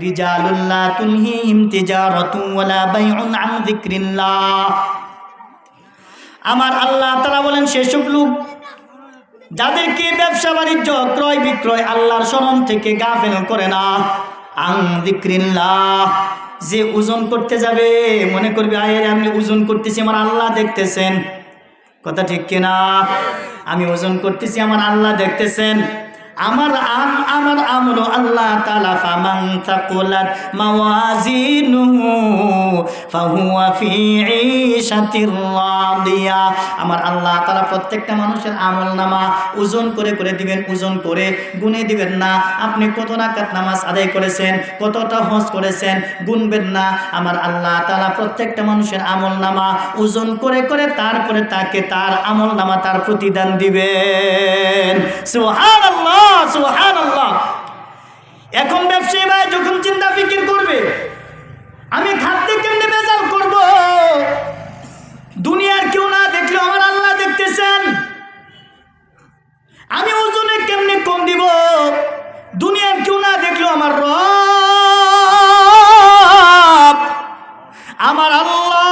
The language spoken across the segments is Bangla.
রিজালুল লা তুলহিহিম তিজারাতু ওয়ালা বাইউন আন যিকরিল্লাহ। আমার আল্লাহ তাআলা বলেন সেসব লোক যাদেরকে ব্যবসা বাণিজ্য ক্রয় বিক্রয় আল্লাহর স্মরণ থেকে গাফেল করে না। আন যিকরিল্লাহ, যে ওজন করতে যাবে মনে করবে আয়ে আমি ওজন করতেছি আমার আল্লাহ দেখতেছেন, কথা ঠিক কিনা? আমি ওজন করতেছি আমার আল্লাহ দেখতেছেন। আমার আমল আল্লাহ তাআলা ফামান তাকুলাত মাওয়াজিনুহু ফাহুয়া ফি ঈশাতির রাদিয়া। আমার আল্লাহ তাআলা প্রত্যেকটা মানুষের আমলনামা ওজন করে করে দিবেন, ওজন করে গুনে দিবেন না। আপনি কত রাকাত নামাজ আদায় করেছেন, কতটা হজ করেছেন গুনবেন না। আমার আল্লাহ তাআলা প্রত্যেকটা মানুষের আমলনামা ওজন করে করে তারপরে তাকে তার আমলনামা তার প্রতিদান দিবেন। সুবহানাল্লাহ, সুবহানাল্লাহ। এখন ব্যবসায়ী ভাই যখন চিন্তা ফিকির করবে আমি খাদ্যে কেমনে বেজাল করব, দুনিয়ার কেউ না দেখলেও আমার আল্লাহ দেখতেছেন। আমি ওজনে কেমনে কম দিব, দুনিয়ার কেউ না দেখলেও আমার রব আমার আল্লাহ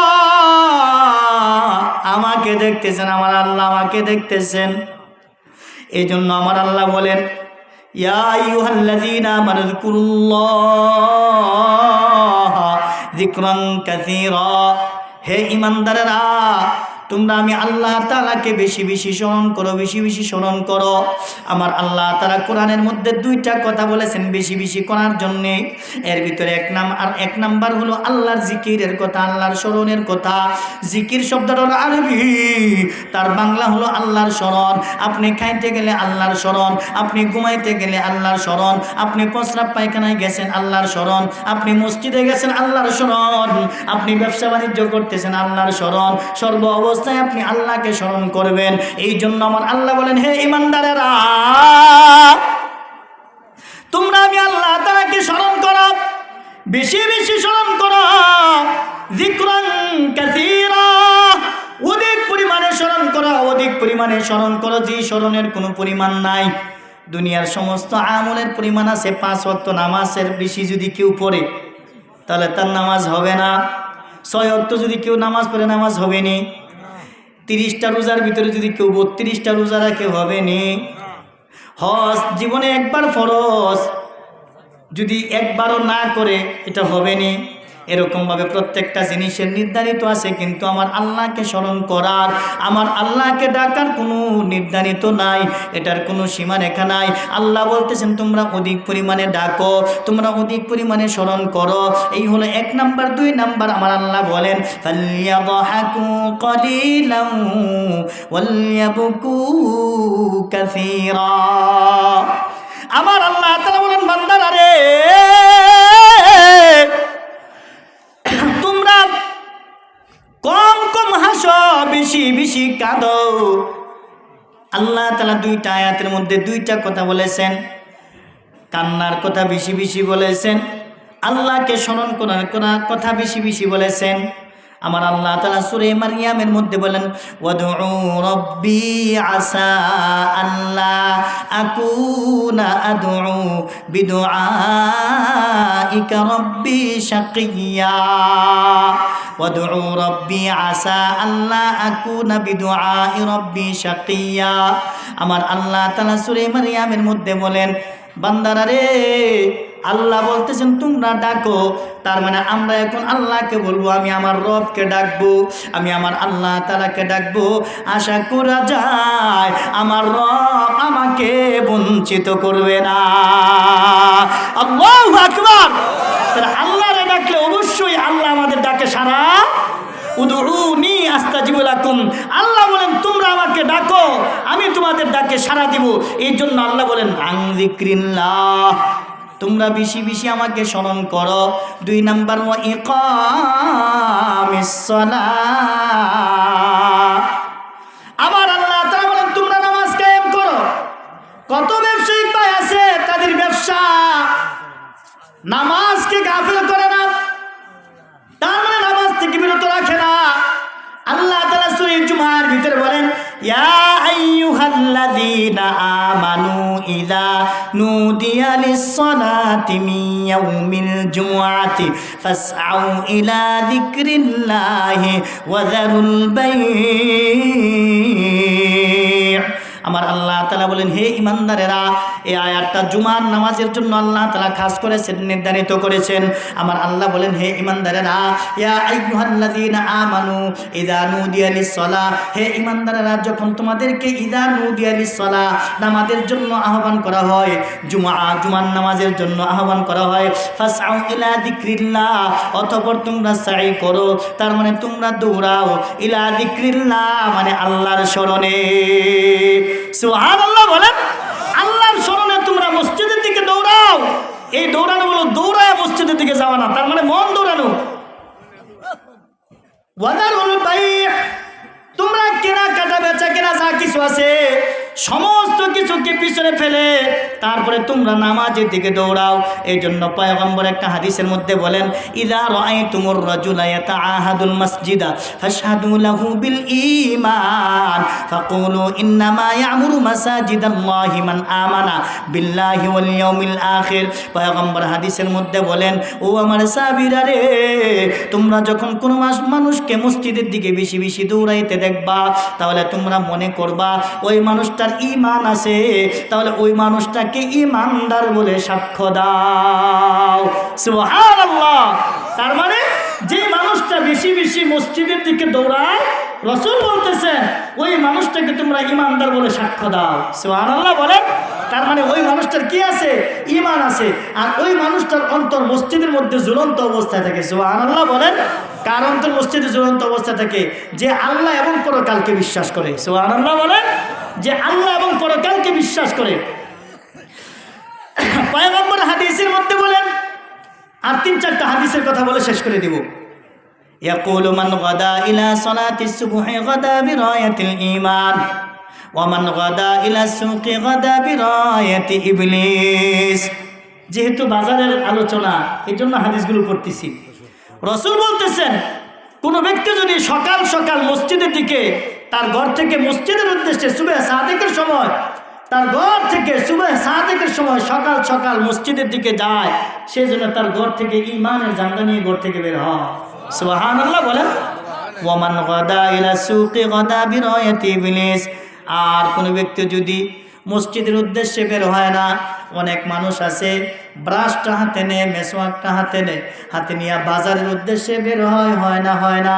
আমাকে দেখতেছেন, আমার আল্লাহ আমাকে দেখতেছেন। এই জন্য আমার আল্লাহ বলেন ইয়া আইয়ুহাল্লাযীনা আমানু যিকুরুল্লাহা যিকরান কাসীরা। হে ঈমানদারেরা, তোমরা আমি আল্লাহ তাআলাকে বেশি বেশি স্মরণ করো, বেশি বেশি স্মরণ করো। আমার আল্লাহ তাআলা কোরআনের মধ্যে দুইটা কথা বলেছেন বেশি বেশি করার জন্যে। এর ভিতরে এক নাম্বার হলো আল্লাহর জিকিরের কথা, আল্লাহর স্মরণের কথা। জিকির শব্দটা হলো আরবি, তার বাংলা হলো আল্লাহর স্মরণ। আপনি খাইতে গেলে আল্লাহর স্মরণ, আপনি ঘুমাইতে গেলে আল্লাহর স্মরণ, আপনি প্রস্রাব পায়খানায় গেছেন আল্লাহর স্মরণ, আপনি মসজিদে গেছেন আল্লাহর স্মরণ, আপনি ব্যবসা বাণিজ্য করতেছেন আল্লাহর স্মরণ। সর্ব অবস্থায় আপনি আল্লাহকে স্মরণ করবেন। এই জন্য আমার আল্লাহ বলেন হে ঈমানদারেরা, তোমরা আমি আল্লাহ তাআলাকে স্মরণ করো, বেশি বেশি স্মরণ করো। যিকরান কাসীরা, অধিক পরিমাণে স্মরণ করো, অধিক পরিমাণে স্মরণ করো, যে স্মরণের কোনো পরিমাণ নাই। দুনিয়ার সমস্ত আমলের পরিমাণ আছে, 5 ওয়াক্ত নামাজের বেশি যদি কেউ পড়ে তাহলে তার নামাজ হবে না। 6 ওয়াক্ত যদি কেউ নামাজ পড়ে নামাজ হবে নি। 30টা রোজার ভিতরে যদি কেউ 32টা রোজা রাখে হবে নি। হজ জীবনে একবার ফরজ, যদি একবারও না করে এটা হবে নি। এরকমভাবে প্রত্যেকটা জিনিসের নির্ধারিত আছে, কিন্তু আমার আল্লাহকে স্মরণ করার, আমার আল্লাহকে ডাকার কোনো নির্ধারিত নাই, এটার কোনো সীমারেখা নাই। আল্লাহ বলতেছেন তোমরা অধিক পরিমাণে ডাকো, তোমরা অধিক পরিমাণে স্মরণ করো। এই হলো 1 নাম্বার। 2 নাম্বার আমার আল্লাহ বলেন ফালইয়াদহাকু কলিলান ওয়ালইয়াবকু কাসীরা। আমার আল্লাহ তাআলা বলেন বান্দারা রে, তোমরা কম কম হাসো, বেশি বেশি কাঁদো। আল্লাহ তাআলা 2টা আয়াতের মধ্যে 2টা কথা বলেছেন। কান্নার কথা বেশি বেশি বলেছেন, আল্লাহকে স্মরণ করার কথা বেশি বেশি বলেছেন। আমার আল্লাহ তাআলা সূরা মারইয়ামের মধ্যে বলেন ওয়াদউ রাব্বি আসা আল্লা আকুনা আদউ বিদুআইকা রাব্বি শাকিয়া। ওয়াদউ রাব্বি আসা আল্লা আকুনা বিদুআই রাব্বি শাকিয়া। আমার আল্লাহ তাআলা সূরা মারইয়ামের মধ্যে বলেন বান্দারা রে, আল্লাহ বলতেছেন তোমরা ডাকো। তার মানে আমরা এখন আল্লাহকে বলবো আমি আমার রবকে ডাকবো, আমি আমার আল্লাহ তাআলাকে ডাকবো। আশা করা যায় আমার রব আমাকে বঞ্চিত করবে না। আল্লাহু আকবার। আল্লাহরে ডাকলে অবশ্যই আল্লাহ আমাদের ডাকে সাড়া। উদউনি আস্তাজিব লাকুম। আল্লাহ বলেন তোমরা আমাকে ডাকো, আমি তোমাদের ডাকে সাড়া দিব। এই জন্য আল্লাহ বলেন আন যিকরিল্লাহ, তোমরা বেশি বেশি আমাকে স্মরণ করো। 2 নাম্বার ওয়া ইকামিস সালাহ। আমার আল্লাহ তাআলা বলেন তোমরা নামাজ কায়েম করো। কত ব্যবসায়িক ভাই আছে তাদের ব্যবসা নামাজকে গাফিল করে না, তার মানে নামাজ থেকে বিরত রাখে না। আল্লাহ তাআলা সূরা জুমার ভিতরে বলেন ইয়া আইয়ুহাল্লাযীনা আমানু ইযা নুদিয়া লিস-সালাতি মিন ইয়াউমিল জুমআতি ফাসআউ ইলা যিকরিল্লাহি ওয়া যারুল বাই'। আমার আল্লাহ তাআলা বলেন, হে ঈমানদারেরা, এই আয়াতটা জুমার নামাজের জন্য আল্লাহ তাআলা খাস করেছেন, নির্ধারিত করেছেন। আমার আল্লাহ বলেন, হে ঈমানদারেরা, ইয়া আইয়ুহাল্লাযীনা আমানু ইযা নুদিয়া লিস-সালাহ, হে ঈমানদারেরা, যখন তোমাদেরকে ইযা নুদিয়া লিস-সালাহ নামাজের জন্য আহ্বান করা হয়, জুমার নামাজের জন্য আহ্বান করা হয়, ফাসআউ ইলা যিকরিল্লাহ, অতঃপর তোমরা সাই করো, তার মানে তোমরা দৌড়াও, ইলা যিকরিল্লাহ মানে আল্লাহর স্মরণে। সুবহানাল্লাহ বলেন। আল্লাহর স্মরণে তোমরা মসজিদের দিকে দৌড়াও। এই দৌড়ানো হলো দৌড়ায় মসজিদের দিকে যাওয়া না, তার মানে মন দৌড়ানো। ওয়াদারুল বাই', তোমরা কেনাকাটা বেচা কেনা যা কিছু আছে সমস্ত কিছুকে পিছনে ফেলে তারপরে তোমরা নামাজের দিকে দৌড়াও। এই জন্য পয়গম্বর একটা হাদিসের মধ্যে বলেন, ইযা রাআইতুমুর রাজুলা ইয়াতাআহাদুল মাসজিদা ফাশহাদু লাহু বিল ঈমান ফাকুলু ইন্নামা ইয়ামুরু মাসাজিদাল্লাহি মান আমানা বিল্লাহি ওয়াল ইয়াউমিল আখির। পয়গম্বর হাদিসের মধ্যে বলেন, ও আমার সাহাবীরা রে, তোমরা যখন কোনো মানুষকে মসজিদের দিকে বেশি বেশি দৌড়াইতে দেখবা, তাহলে তোমরা মনে করবা ওই মানুষটার ঈমান আছে, তাহলে ওই মানুষটাকে ঈমানদার বলে সাক্ষ্য দাও। সুবহানাল্লাহ। তার মানে যে মানুষটা বেশি বেশি মসজিদের দিকে দৌড়ায়, রাসূল বলতেছেন ওই মানুষটাকে তোমরা ঈমানদার বলে সাক্ষ্য দাও। সুবহানাল্লাহ বলেন। তার মানে ওই মানুষটার কি আছে? ঈমান আছে। আর ওই মানুষটার অন্তর মসজিদের মধ্যে ঝুলন্ত অবস্থায় থাকে। সুবহানাল্লাহ বলেন। কার অন্তর মসজিদে ঝুলন্ত অবস্থা থাকে? যে আল্লাহ এবং পরকালকে বিশ্বাস করে। সুবহানাল্লাহ বলেন। যে আল্লাহ এবং পরকালকে বিশ্বাস করে। পয়গম্বর হাদিসের মধ্যে বলেন, আর 3-4টা হাদিসের কথা বলে শেষ করে দিব। ইয়াকুলু মান গাদা ইলা সালাতিস সুবহি গাদা বিরায়াতিল ঈমান ওয়া মান গাদা ইলা সুকি গাদা বিরায়াতি ইবলিস। যেহেতু বাজারের আলোচনা, এই জন্য হাদিসগুলো পড়তেছি। রাসূল বলতেছেন, কোনো ব্যক্তি যদি সকাল সকাল মসজিদের দিকে, তার ঘর থেকে মসজিদের উদ্দেশ্যে সুবহ সাদেকের সময়, তার ঘর থেকে সুবহ সাদেকের সময় সকাল সকাল মসজিদের দিকে যায়, সেই জন্য তার ঘর থেকে ঈমানের জান্ডা নিয়ে ঘর থেকে বের হয়। সুবহানাল্লাহ বলেন। ওয়া মান গাদা ইলা সুকি গাদা বিরায়াতি ইবলিস। আর কোনো ব্যক্তি যদি মসজিদের উদ্দেশ্যে বের হয় না, অনেক মানুষ আছে ব্রাশটা হাতে নেয়, মেসওয়াকটা হাতে নেয়, হাতে নিয়ে বাজারের উদ্দেশ্যে বের হয় না হয় না।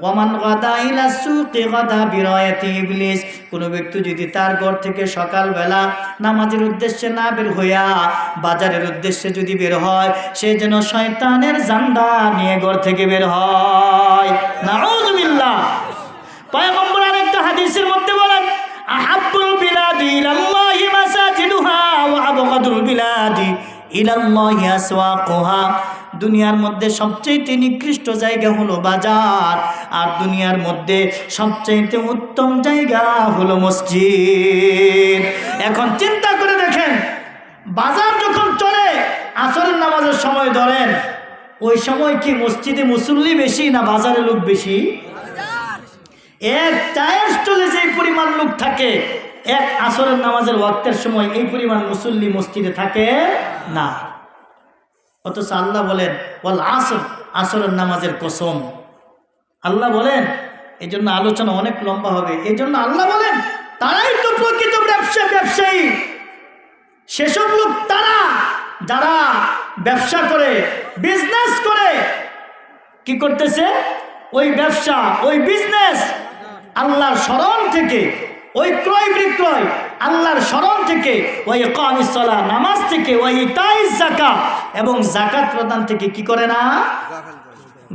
ওয়ামান গাদা ইলা সুকি গাদা বিরায়াতি ইবলিস। কোনো ব্যক্তি যদি তার ঘর থেকে সকালবেলা নামাজের উদ্দেশ্যে না বের হইয়া বাজারের উদ্দেশ্যে যদি বের হয়, সে যেন শয়তানের জান্ডা নিয়ে ঘর থেকে বের হয়। নাউযুবিল্লাহ। পয়গম্বর আরেকটা হাদিসের মধ্যে বলেন, আহাব্বুল বিলাদি ইলাল্লাহি মাসাজিদুহা ওয়া আবগাদুল বিলাদি ইলাল্লাহি আসওয়াকুহা। দুনিয়ার মধ্যে সবচেয়ে নিকৃষ্ট জায়গা হলো বাজার, আর দুনিয়ার মধ্যে সবচেয়ে উত্তম জায়গা হলো মসজিদ। এখন চিন্তা করে দেখেন, বাজার যখন চলে আসরের নামাজের সময় ধরেন, ওই সময় কি মসজিদে মুসল্লি বেশি না বাজারে লোক বেশি? এক চায়ের স্টলে যে পরিমাণ লোক থাকে, এক আসরের নামাজের ওয়াক্তের সময় এই পরিমাণ মুসল্লি মসজিদে থাকে না। অথচ আল্লাহ বলেন, ওয়াল আসর, আসরের নামাজের কসম। আল্লাহ বলেন, এই জন্য আলোচনা অনেক লম্বা হবে। এই জন্য আল্লাহ বলেন, তারাই তো প্রকৃত ব্যবসায়ী। সেসব লোক তারা যারা ব্যবসা করে, বিজনেস করে। কি করতেছে? ওই ব্যবসা, ওই বিজনেস আল্লাহর স্মরণ থেকে, ওই ক্রয় বিক্রয় আল্লাহর স্মরণ থেকে, ওই ইকামিস সালাহ নামাজ থেকে, ওই ইতাইজ যাকাত এবং যাকাত প্রদান থেকে কি করে না?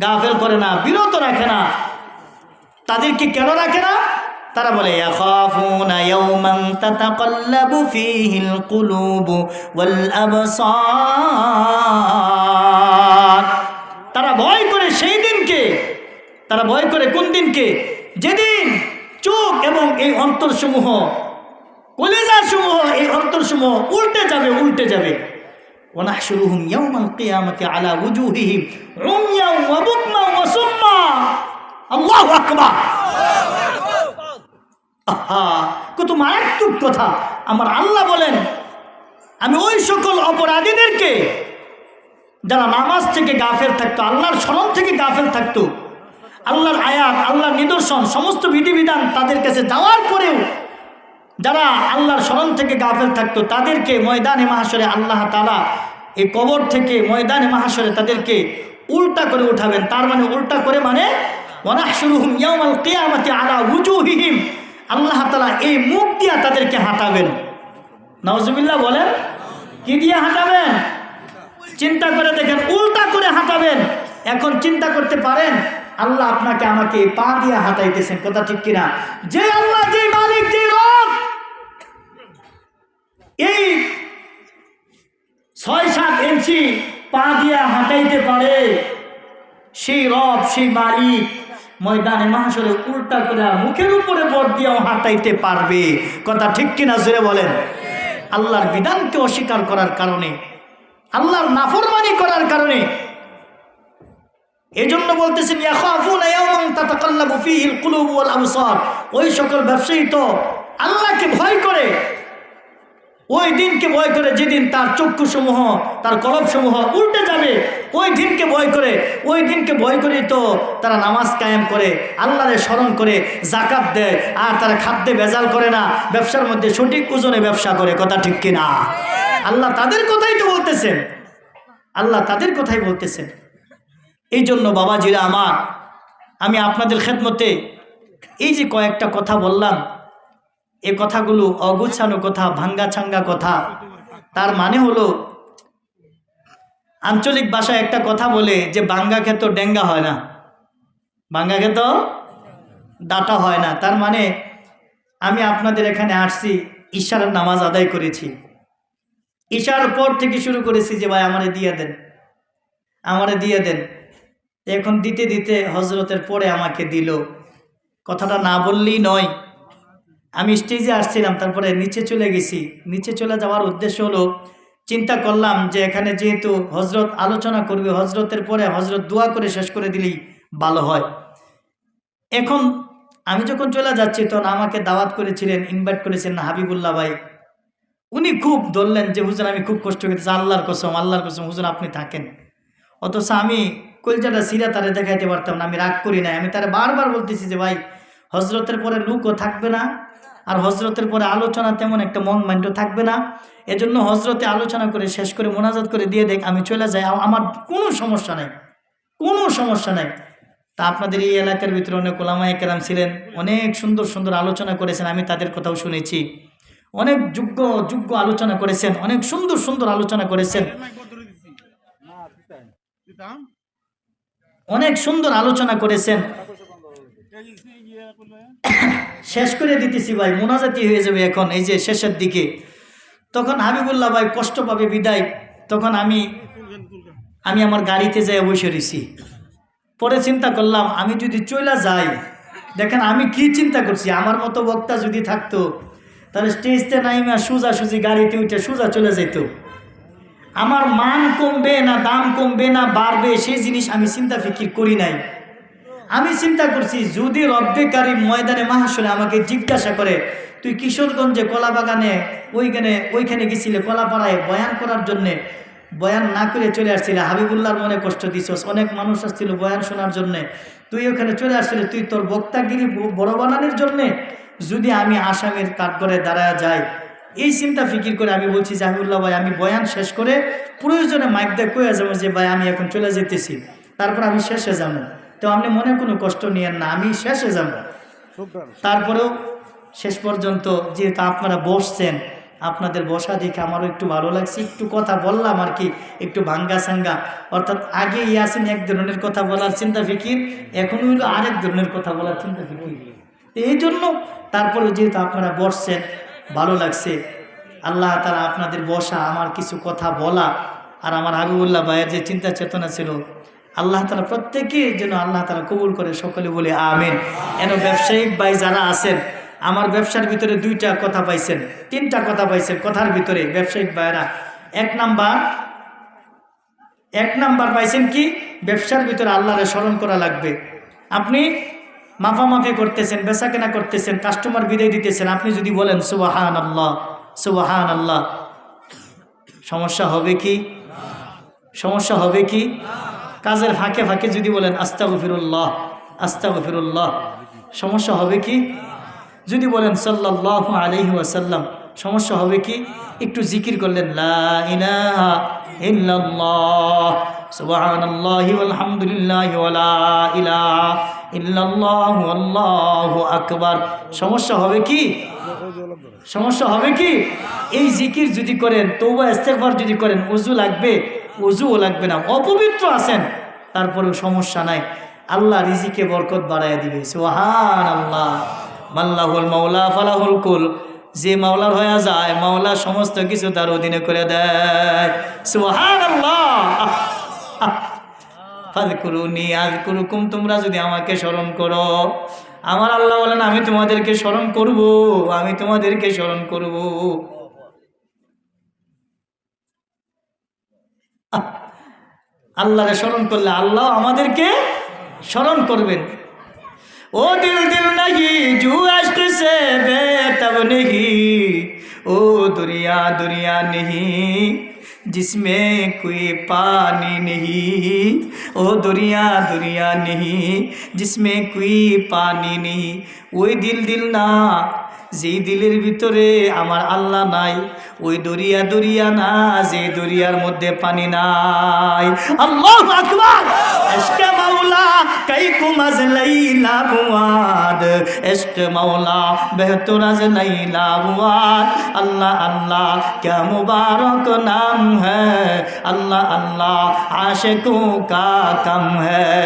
গাফেল করে না, বিরত রাখে না। তাদেরকে কেন রাখে না? তারা বলে, ইয়াখাফুনা ইয়াওমান তাতাকাল্লাবু ফীহিল কুলুবু ওয়াল আবসার। তারা ভয় করে সেই দিনকে। তারা ভয় করে কোন দিনকে? যেদিন চোখ এবং এই অন্তরসমূহ, কলিজাসমূহ, এই অন্তরসমূহ উল্টে যাবে। ওয়ানাহশুরুহুম ইয়াওমাল কিয়ামাতি আলা ওয়ুজুহিহিম উময়ান ওয়া বুকমান ওয়া সুম্মা। আল্লাহু আকবার। আহা, কত মারাত্মক কথা। আমার আল্লাহ বলেন আমি ওই সকল অপরাধীদেরকে যারা নামাজ থেকে গাফেল থাকতো, আল্লাহর স্মরণ থেকে গাফেল থাকতো, আল্লাহর আয়াত, আল্লাহর নিদর্শন, সমস্ত বিধিবিধান তাদের কাছে যাওয়ার পরেও যারা আল্লাহর স্মরণ থেকে গাফেল থাকতো তাদেরকে ময়দানে মাহশরে আল্লাহ তাআলা এই কবর থেকে ময়দানে মাহশরে তাদেরকে উল্টা করে উঠাবেন। তার মানে উল্টা করে মানে ওয়ানাহশুরুহুম ইয়াওমাল কিয়ামাতি আলা ওয়ুজুহিহিম, আল্লাহ তাআলা এই মুখ দিয়া তাদেরকে হাঁটাবেন। নাউজুবিল্লাহ বলেন, কি দিয়ে হাঁটাবেন? চিন্তা করে দেখেন, উল্টা করে হাঁটাবেন। এখন চিন্তা করতে পারেন আল্লাহ আপনাকে আমাকে পা দিয়ে হাঁটাইতেছেন, কথা ঠিক কিনা? যে আল্লাহ, যে মালিক, যে রব এই ৬-৭ ইঞ্চি পা দিয়ে হাঁটাইতে পারে, সেই রব, সেই মালিক ময়দানে মাহশরে উল্টা করে মুখের উপরে বর দিয়েও হাঁটাইতে পারবে, কথা ঠিক কিনা জোরে বলেন? আল্লাহর বিধানকে অস্বীকার করার কারণে, আল্লাহর নাফরমানি করার কারণে। এজন্য বলতেছেন ইয়াখাফুনা ইয়াওমান তাতাকাল্লাবু ফীহিল কুলুব ওয়াল আবসার, ওই সকল ব্যবসায়ী তো আল্লাহকে ভয় করে, ওই দিনকে ভয় করে যেদিন তার চক্ষুসমূহ, তার কলবসমূহ উল্টে যাবে, ওই দিনকে ভয় করে, ওই দিনকে ভয় করে তো তারা নামাজ কায়েম করে, আল্লাহরে স্মরণ করে, যাকাত দেয়, আর তারা খাদ্যে ভেজাল করে না, ব্যবসার মধ্যে সঠিক ওজনে ব্যবসা করে, কথা ঠিক কিনা? আল্লাহ তাদের কথাই তো বলতেছেন, আল্লাহ তাদের কথাই বলতেছেন। এই জন্য বাবাজিরা আমার, আমি আপনাদের খেদমতে এই যে কয়েকটা কথা বললাম, এই কথাগুলো অগুছানো কথা, ভাঙ্গা ছাঙ্গা কথা। তার মানে হলো আঞ্চলিক ভাষায় একটা কথা বলে যে ভাঙ্গা ক্ষেত ডেঙ্গা হয় না, ভাঙ্গা ক্ষেত ডাটা হয় না। তার মানে আমি আপনাদের এখানে আসছি, ঈশার নামাজ আদায় করেছি, ঈশার পর থেকে শুরু করেছি যে ভাই আমারে দিয়ে দেন, আমারে দিয়ে দেন। এখন দিতে দিতে হজরতের পরে আমাকে দিল। কথাটা না বললেই নয়। আমি স্টেজে আসছিলাম, তারপরে নিচে চলে গেছি। নিচে চলে যাওয়ার উদ্দেশ্য হলো, চিন্তা করলাম যে এখানে যেহেতু হজরত আলোচনা করবে, হজরতের পরে হজরত দোয়া করে শেষ করে দিলেই ভালো হয়। এখন আমি যখন চলে যাচ্ছি তখন আমাকে দাওয়াত করেছিলেন, ইনভাইট করেছেন হাবিবুল্লাহ ভাই। উনি খুব ধরলেন যে হুজুর আমি খুব কষ্ট করতেছি, আল্লাহর কসম, আল্লাহর কসম হুজুর আপনি থাকেন। অথচ আমি কলজাটা সিরা তারে দেখাইতে পারতাম না, আমি রাগ করি নাই। আমি তারা বারবার বলতেছি যে ভাই হজরতের পরে লুকও থাকবে না, আর হজরতের পরে আলোচনা তেমন একটা মন মাইন্ড থাকবে না। এজন্য হজরতে আলোচনা করে শেষ করে মোনাজাত করে দিয়ে দেখ আমি চলে যাই, আমার কোনো সমস্যা নাই, কোনো সমস্যা নাই। তা আপনাদের এই এলাকার ভিতরে অনেক ওলামায়ে কেরাম ছিলেন, অনেক সুন্দর সুন্দর আলোচনা করেছেন, আমি তাদের কথাও শুনেছি। অনেক যোগ্য যোগ্য আলোচনা করেছেন, অনেক সুন্দর সুন্দর আলোচনা করেছেন, অনেক সুন্দর আলোচনা করেছেন। শেষ করে দিতেছি ভাই, মোনাজাতি হয়ে যাবে এখন এই যে শেষের দিকে। তখন হাবিবুল্লাহ ভাই কষ্ট পাবে বিদায়, তখন আমি আমার গাড়িতে যাই বসে রয়েছি। পরে চিন্তা করলাম আমি যদি চলে যাই, দেখেন আমি কি চিন্তা করছি, আমার মতো বক্তা যদি থাকতো তাহলে স্টেজতে নাইমা সোজাসুজি গাড়িতে উঠে সোজা চলে যেত। আমার মান কমবে না, দাম কমবে না বাড়বে, সেই জিনিস আমি চিন্তা ফিকির করি নাই। আমি চিন্তা করছি যদি রব্বে কারিম ময়দানে মাহশরে আমাকে জিজ্ঞাসা করে তুই কিশোরগঞ্জে কলা বাগানে ওইখানে গেছিলে কলাপাড়ায় বয়ান করার জন্যে, বয়ান না করে চলে আসছিলে, হাবিবুল্লাহর মনে কষ্ট দিছস, অনেক মানুষ আসছিল বয়ান শোনার জন্যে, তুই ওখানে চলে আসছিলে, তুই তোর বক্তাগিরি বড় বানানোর জন্যে যদি আমি আসামের কাঠগড়ে দাঁড়ায় যাই, এই চিন্তা ফিকির করে আমি বলছি যে হাবিবুল্লাহ ভাই আমি বয়ান শেষ করে প্রয়োজনে মাইক দিয়ে কয়ে যাবো যে ভাই আমি এখন চলে যেতেছি, তারপর আমি শেষে যাবো। তো আপনি মনে কোনো কষ্ট নিয়েন না, আমি শেষে যাব। তারপরেও শেষ পর্যন্ত যেহেতু আপনারা বসছেন, আপনাদের বসা দেখে আমারও একটু ভালো লাগছে, একটু কথা বললাম আর কি, একটু ভাঙ্গা সাঙ্গা। অর্থাৎ আগে ইয়াসিন এক ধরনের কথা বলার চিন্তা ফিকির, এখন হইল আরেক ধরনের কথা বলার চিন্তা ফিকির। এই জন্য তারপরে যেহেতু আপনারা বসছেন ভালো লাগছে। আল্লাহ তাআলা আপনাদের বসা, আমার কিছু কথা বলা, আর আমার হাবিবুল্লাহ ভাইয়ের যে চিন্তা চেতনা ছিল, আল্লাহ তাআলা প্রত্যেকে যেন আল্লাহ তাআলা কবুল করে, সকলে বলে আমিন। এন ব্যবসায়িক ভাই যারা আছেন, আমার ব্যবসার ভিতরে দুইটা কথা পাইছেন, তিনটা কথা পাইছেন কথার ভিতরে ব্যবসায়িক ভাইরা। এক নাম্বার পাইছেন কি, ব্যবসার ভিতরে আল্লাহরে স্মরণ করা লাগবে। আপনি মাফামাফি করতেছেন, বেচা কেনা করতেছেন, কাস্টমার বিদায় দিতেছেন, আপনি যদি বলেন সুবহানাল্লাহ সুবহানাল্লাহ। সমস্যা হবে কি? সমস্যা হবে কি? কাজের ফাঁকে ফাঁকে যদি বলেন আস্তাগফিরুল্লাহ আস্তাগফিরুল্লাহ, সমস্যা হবে কি? যদি বলেন সাল্লাল্লাহু আলাইহি ওয়াসাল্লাম, সমস্যা হবে কি? একটু জিকির করলেন লা ইলাহা ইল্লাল্লাহ সুবহানাল্লাহি ওয়ালহামদুলিল্লাহি ওয়ালা ইলাহা ইল্লাল্লাহু আল্লাহু আকবার, সমস্যা হবে কি? সমস্যা হবে কি? এই জিকির যদি করেন, তওবা ইস্তেগফার যদি করেন, ওযু লাগবে? ওযুও লাগবে না, অপবিত্র আছেন, তারপরেও সমস্যা নাই, আল্লাহ রিজিকে বরকত বাড়াইয়া দিবে। সুবহানাল্লাহ। মাল্লাহুল মাওলা ফালাহুল কুল, যে মাওলার হয়ে যায়, মাওলা সমস্ত কিছু তার অধীনে করে দেয়। সুবহানাল্লাহ। ফাযকুরুনি আযকুরুকুম, তোমরা যদি আমাকে স্মরণ করো, আমার আল্লাহ বলেন আমি তোমাদেরকে স্মরণ করব, আমি তোমাদেরকে স্মরণ করব। আল্লাহরে স্মরণ করলে আল্লাহ আমাদেরকে স্মরণ করবেন। ও দিল দিল नहीं जो इश्क से बेताब नहीं, ओ दुनिया दुनिया नहीं जिसमें कोई पानी नहीं, ओ दुनिया दुनिया नहीं जिसमें कोई पानी नहीं। ওই দিল দিল না, যেই দিলের ভিতরে আমার আল্লাহ নাই, ওই দরিয়া দরিয়া না, যে দরিয়ার মধ্যে পানি নাই। আল্লাহু আকবার। ইশকে মাওলা কাইকুম আজ লাইলা বুয়াদ, ইশকে মাওলা বেহতর আজ লাইলা বুয়াদ। আল্লাহ আল্লাহ क्या मुबारक नाम है, अल्लाह अल्लाह आशिकों का कम है।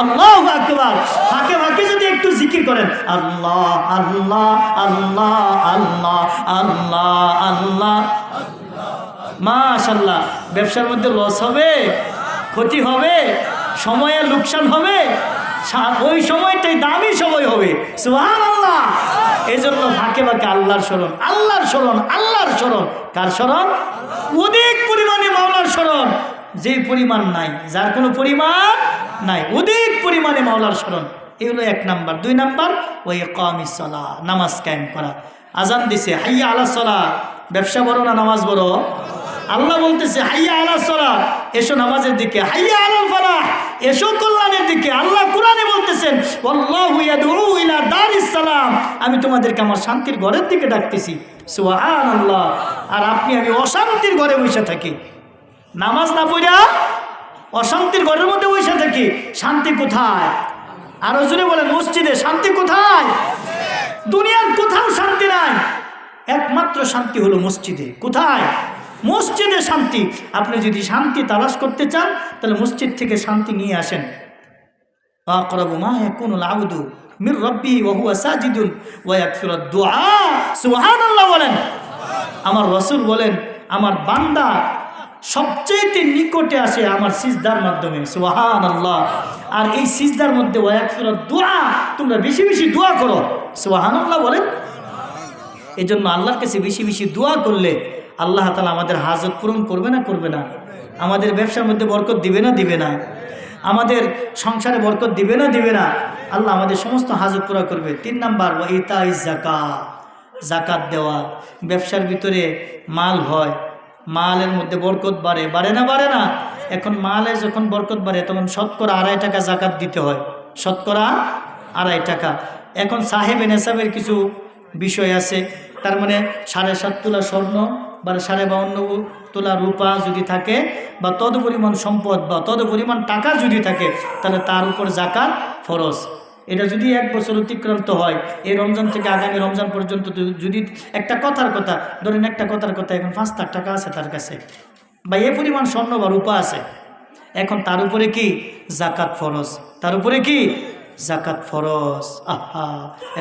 আল্লাহু আকবার। ফাঁকে ফাঁকে যদি একটু জিকির করেন আল্লাহ আল্লাহ আল্লাহ আল্লাহ আল্লাহ আল্লাহ, মাশাআল্লাহ, ব্যবসার মধ্যে লস হবে, ক্ষতি হবে, সময়ের লোকসান হবে, ওই সময়টাই দামি সময় হবে। সুবহানাল্লাহ। এই জন্য ফাঁকে ফাঁকে আল্লাহর স্মরণ, আল্লাহর স্মরণ, আল্লাহর স্মরণ। কার স্মরণ? অধিক পরিমাণে মাওলার স্মরণ। যেই পরিমাণ নাই, যার কোনো পরিমাণ নাই, অধিক পরিমাণে মাওলার স্মরণ। এগুলো এক নাম্বার। দুই নাম্বার ওই ইকামিস সালাহ, নামাজ কায়েম করা। আজান দিছে হাইয়া আলাস সালাহ, ব্যবসা বড় না নামাজ বড়? আল্লাহ বলতেছে হাইয়া আলাস সালাহ, এসো নামাজের দিকে, হাইয়া আলাল ফালাহ, এসো কল্যাণের দিকে। আল্লাহ কোরআনে বলতেছেন ওয়াল্লাহু ইয়াদউ ইলা দারিস সালাম, আমি তোমাদেরকে আমার শান্তির ঘরের দিকে ডাকতেছি। সুবহানাল্লাহ। আর আপনি আমি অশান্তির ঘরে বসে থাকি, নামাজ না পড়া অশান্তির ঘরের মধ্যে বসে থাকি। শান্তি কোথায়? আর জোরে বলেন মসজিদে শান্তি কোথায়? দুনিয়ার কোথাও শান্তি নাই, একমাত্র শান্তি হলো মসজিদে। কোথায়? মসজিদে শান্তি। আপনি যদি শান্তি তালাশ করতে চান তাহলে মসজিদ থেকে শান্তি নিয়ে আসেন। আকরাবু মা ইয়াকুনুল আবদু মির রাব্বিহি ওয়া হুয়া সাজিদুন ওয়া ইয়াকফিরুদ দুআ। সুবহানাল্লাহ বলেন। আমার রাসূল বলেন আমার বান্দা সবচেয়ে নিকটে আসে আমার সিজদার মাধ্যমে। সুবহানাল্লাহ। আর এই সিজদার মধ্যে ওয়া ইয়াকফিরুদ দুআ, তোমরা বেশি বেশি দোয়া করো। সুবহানাল্লাহ বলেন। এই জন্য আল্লাহর কাছে বেশি বেশি দোয়া করলে আল্লাহ তাআলা আমাদের হাজত পূরণ করবে না করবে না? আমাদের ব্যবসার মধ্যে বরকত দিবে না দিবে না? আমাদের সংসারে বরকত দিবে না দিবে না? আল্লাহ আমাদের সমস্ত হাজত পুরা করবে। 3 নাম্বার ওয়া ইতাইজ যাকাত, যাকাত দেওয়া। ব্যবসার ভিতরে মাল হয়, মালের মধ্যে বরকত বাড়ে, বাড়ে না বাড়ে না? এখন মালে যখন বরকত বাড়ে তখন শতকরা 2.5 টাকা যাকাত দিতে হয়, শতকরা 2.5 টাকা। এখন সাহেবে নেসাবের কিছু বিষয় আছে, তার মানে 7.5 তোলা স্বর্ণ বা 52.5 তোলা রূপা যদি থাকে বা তদপরিমাণ সম্পদ বা তদপরিমাণ টাকা যদি থাকে তাহলে তার উপর যাকাত ফরজ। এটা যদি 1 বছর অতিক্রান্ত হয়, এই রমজান থেকে আগামী রমজান পর্যন্ত যদি একটা কথার কথা ধরেন, একটা কথার কথা এখন 5 লাখ টাকা আছে তার কাছে বা এ পরিমাণ স্বর্ণ বা রূপা আছে, এখন তার উপরে কি যাকাত ফরজ, তার উপরে কি যাকাত ফরজ। আহা,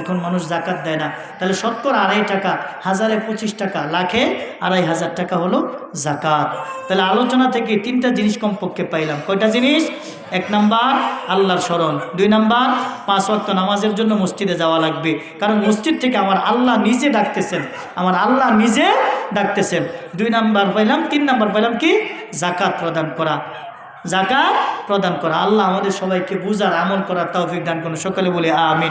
এখন মানুষ যাকাত দেয় না। তাহলে শতকরা 2.5 টাকা, 1000-এ 25 টাকা, লাখে 2500 টাকা হলো যাকাত। তাহলে আলোচনা থেকে 3টা জিনিস কমপক্ষে পাইলাম। কয়টা জিনিস? 1 নাম্বার আল্লাহর স্মরণ, 2 নাম্বার 5 ওয়াক্ত নামাজের জন্য মসজিদে যাওয়া লাগবে, কারণ মসজিদ থেকে আমার আল্লাহ নিজে ডাকতেছেন, আমার আল্লাহ নিজে ডাকতেছেন। 2 নাম্বার পাইলাম। 3 নাম্বার পাইলাম কি? যাকাত প্রদান করা, যাকাত প্রদান করা। আল্লাহ আমাদের সবাইকে বুঝার আমল করার তৌফিক দান করুন। সকলে বলে আমিন।